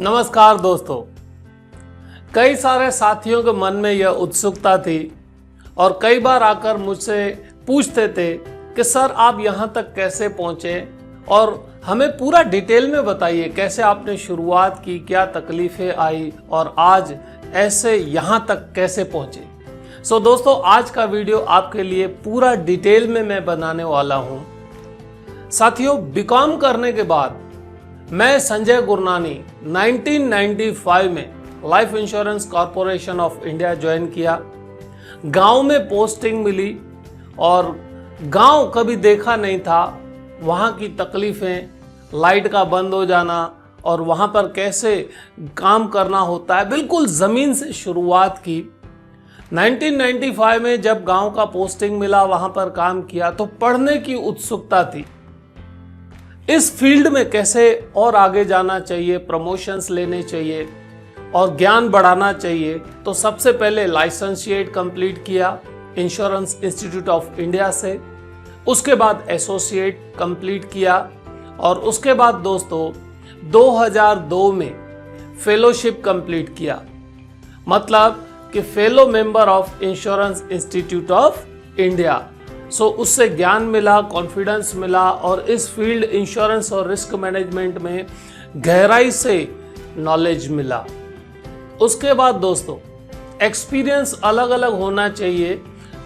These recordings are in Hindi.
नमस्कार दोस्तों। कई सारे साथियों के मन में यह उत्सुकता थी और कई बार आकर मुझसे पूछते थे कि सर आप यहाँ तक कैसे पहुँचे और हमें पूरा डिटेल में बताइए कैसे आपने शुरुआत की, क्या तकलीफ़ें आई और आज ऐसे यहाँ तक कैसे पहुँचे। दोस्तों आज का वीडियो आपके लिए पूरा डिटेल में मैं बनाने वाला हूँ। साथियों बीकॉम करने के बाद मैं संजय गुरनानी 1995 में life insurance corporation of India join किया। गांव में पोस्टिंग मिली और गांव कभी देखा नहीं था, वहां की तकलीफ़ें, लाइट का बंद हो जाना और वहां पर कैसे काम करना होता है, बिल्कुल ज़मीन से शुरुआत की। 1995 में जब गांव का पोस्टिंग मिला, वहां पर काम किया तो पढ़ने की उत्सुकता थी। इस फील्ड में कैसे और आगे जाना चाहिए, प्रमोशंस लेने चाहिए और ज्ञान बढ़ाना चाहिए, तो सबसे पहले लाइसेंशिएट कंप्लीट किया इंश्योरेंस इंस्टीट्यूट ऑफ इंडिया से। उसके बाद एसोसिएट कंप्लीट किया और उसके बाद दोस्तों 2002 में फेलोशिप कंप्लीट किया, मतलब कि fellow member of insurance institute of India. उससे ज्ञान मिला, कॉन्फिडेंस मिला और इस फील्ड इंश्योरेंस और रिस्क मैनेजमेंट में गहराई से नॉलेज मिला। उसके बाद दोस्तों एक्सपीरियंस अलग अलग होना चाहिए।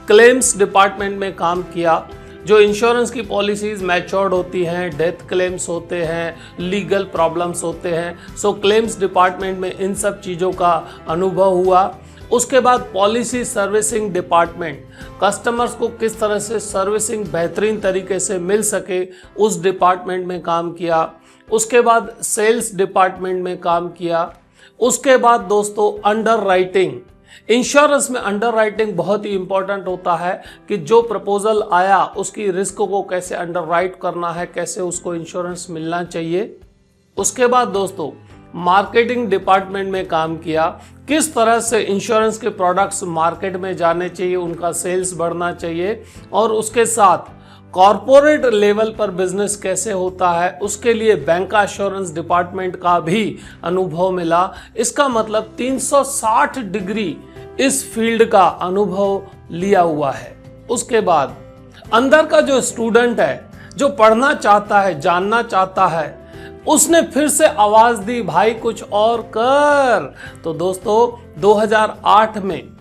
क्लेम्स डिपार्टमेंट में काम किया, जो इंश्योरेंस की पॉलिसीज मैच्योर्ड होती हैं, डेथ क्लेम्स होते हैं, लीगल प्रॉब्लम्स होते हैं। क्लेम्स डिपार्टमेंट में इन सब चीज़ों का अनुभव हुआ। उसके बाद पॉलिसी सर्विसिंग डिपार्टमेंट, कस्टमर्स को किस तरह से सर्विसिंग बेहतरीन तरीके से मिल सके, उस डिपार्टमेंट में काम किया। उसके बाद सेल्स डिपार्टमेंट में काम किया। उसके बाद दोस्तों अंडर राइटिंग, इंश्योरेंस में अंडर राइटिंग बहुत ही इंपॉर्टेंट होता है कि जो प्रपोजल आया उसकी रिस्क को कैसे अंडर राइट करना है, कैसे उसको इंश्योरेंस मिलना चाहिए। उसके बाद दोस्तों मार्केटिंग डिपार्टमेंट में काम किया, किस तरह से इंश्योरेंस के प्रोडक्ट्स मार्केट में जाने चाहिए, उनका सेल्स बढ़ना चाहिए और उसके साथ कॉरपोरेट लेवल पर बिजनेस कैसे होता है, उसके लिए बैंक एश्योरेंस डिपार्टमेंट का भी अनुभव मिला। इसका मतलब 360 डिग्री इस फील्ड का अनुभव लिया हुआ है। उसके बाद अंदर का जो स्टूडेंट है, जो पढ़ना चाहता है, जानना चाहता है, उसने फिर से आवाज दी भाई कुछ और कर। तो दोस्तों 2008 में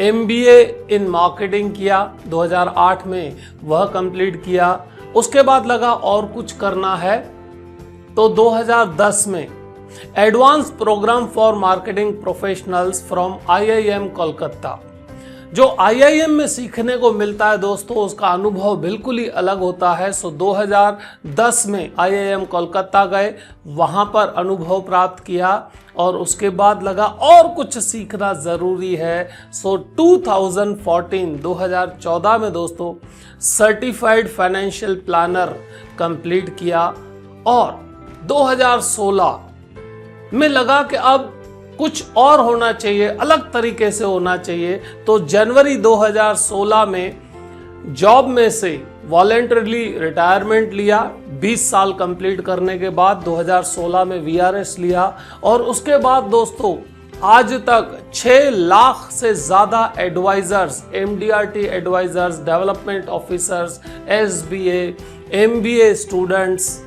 MBA इन मार्केटिंग किया, 2008 में वह कंप्लीट किया। उसके बाद लगा और कुछ करना है तो 2010 में advance program for marketing professionals from IIM Kolkata, जो IIM में सीखने को मिलता है दोस्तों, उसका अनुभव बिल्कुल ही अलग होता है। 2010 में IIM कोलकाता गए, वहाँ पर अनुभव प्राप्त किया और उसके बाद लगा और कुछ सीखना ज़रूरी है। 2014 में दोस्तों सर्टिफाइड फाइनेंशियल प्लानर कंप्लीट किया और 2016 में लगा कि अब कुछ और होना चाहिए, अलग तरीके से होना चाहिए। तो जनवरी 2016 में जॉब में से वॉलेंटरली रिटायरमेंट लिया। 20 साल कंप्लीट करने के बाद 2016 में VRS लिया और उसके बाद दोस्तों आज तक 6 लाख से ज़्यादा advisors, MDRT advisors, development officers, SBA, MBA students,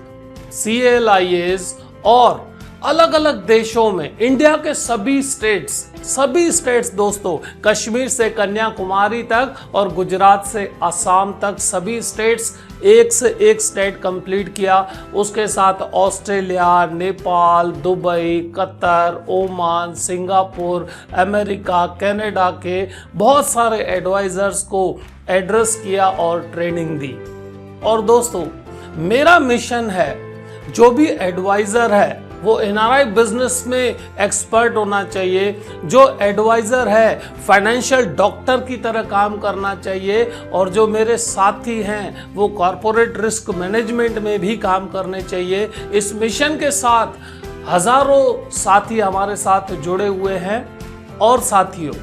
CLIAs और अलग अलग देशों में, इंडिया के सभी स्टेट्स दोस्तों, कश्मीर से कन्याकुमारी तक और गुजरात से असम तक सभी स्टेट्स, एक से एक स्टेट कंप्लीट किया। उसके साथ Australia, Nepal, Dubai, Qatar, Oman, Singapore, America, Canada के बहुत सारे एडवाइजर्स को एड्रेस किया और ट्रेनिंग दी। और दोस्तों मेरा मिशन है, जो भी एडवाइजर है वो NRI बिजनेस में एक्सपर्ट होना चाहिए, जो एडवाइज़र है फाइनेंशियल डॉक्टर की तरह काम करना चाहिए और जो मेरे साथी हैं वो कॉरपोरेट रिस्क मैनेजमेंट में भी काम करने चाहिए। इस मिशन के साथ हज़ारों साथी हमारे साथ जुड़े हुए हैं। और साथियों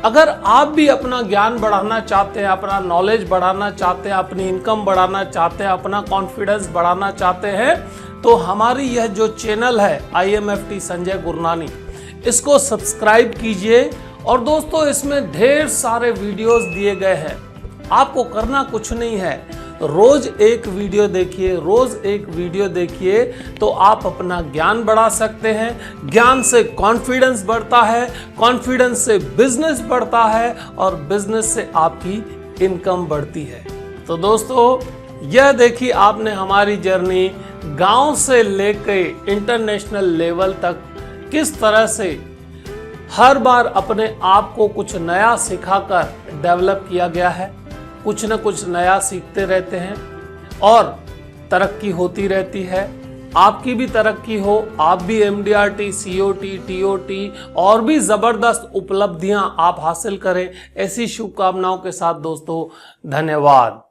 अगर आप भी अपना ज्ञान बढ़ाना चाहते हैं, अपना नॉलेज बढ़ाना चाहते हैं, अपनी इनकम बढ़ाना चाहते हैं, अपना कॉन्फिडेंस बढ़ाना चाहते हैं, तो हमारी यह जो चैनल है IMFT संजय गुरनानी, इसको सब्सक्राइब कीजिए। और दोस्तों इसमें ढेर सारे वीडियोस दिए गए हैं। आपको करना कुछ नहीं है, रोज एक वीडियो देखिए, रोज एक वीडियो देखिए तो आप अपना ज्ञान बढ़ा सकते हैं। ज्ञान से कॉन्फिडेंस बढ़ता है, कॉन्फिडेंस से बिजनेस बढ़ता है और बिजनेस से आपकी इनकम बढ़ती है। तो दोस्तों यह देखिए आपने हमारी जर्नी गांव से लेके इंटरनेशनल लेवल तक किस तरह से हर बार अपने आप को कुछ नया सिखाकर डेवलप किया गया है। कुछ न कुछ नया सीखते रहते हैं और तरक्की होती रहती है। आपकी भी तरक्की हो, आप भी MDRT, COT, TOT और भी जबरदस्त उपलब्धियां आप हासिल करें। ऐसी शुभकामनाओं के साथ दोस्तों धन्यवाद।